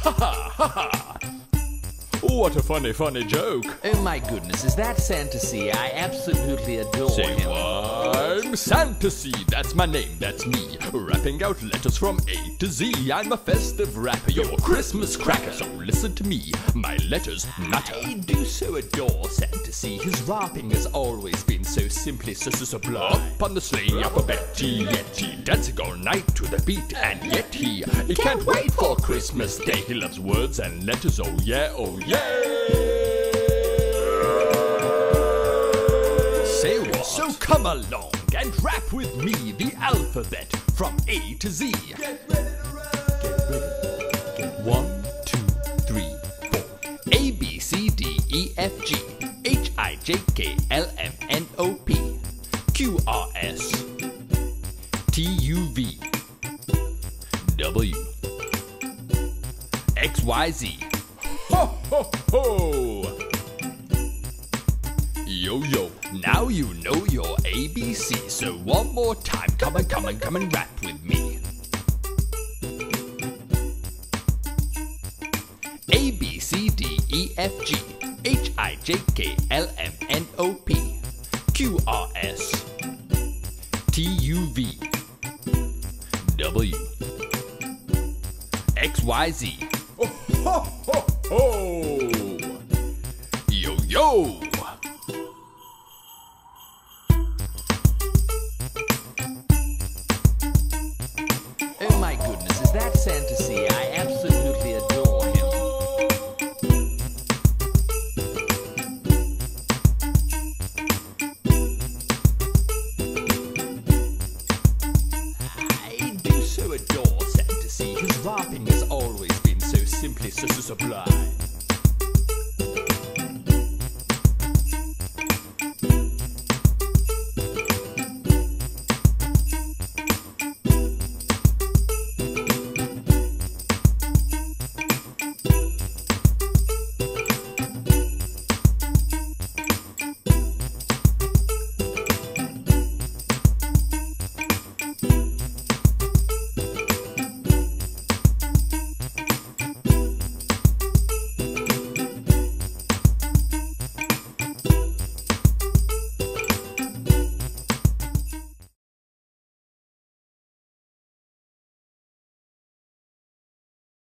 Ha ha ha ha! What a funny joke. Oh my goodness, is that Santa C? I absolutely adore him. I'm Santa C, that's my name, that's me. Rapping out letters from A to Z. I'm a festive rapper, you're a Christmas cracker. So listen to me, my letters matter. I do so adore Santa C. His rapping has always been so simply sublime. Up on the sleigh alphabet, yet he dancing all night to the beat, and yet he can't wait for Christmas Day. He loves words and letters, oh yeah, oh yeah. Say what? So come along and rap with me the alphabet from A to Z. Get ready to rap. Get ready. 1, 2, 3, 4. A, B, C, D, E, F, G, H, I, J, K, L, M, N, O, P, Q, R, S, T, U, V, W, X, Y, Z. Ho, ho, ho! Yo, yo, now you know your ABC. So one more time, come and rap with me. A, B, C, D, E, F, G, H, I, J, K, L, M, N, O, P, Q, R, S, T, U, V, W, X, Y, Z. ho, ho, ho, ho! Yo, yo! Oh my goodness, is that Santa C? I absolutely adore him. I do so adore Santa C. His rapping has always been so simply sublime.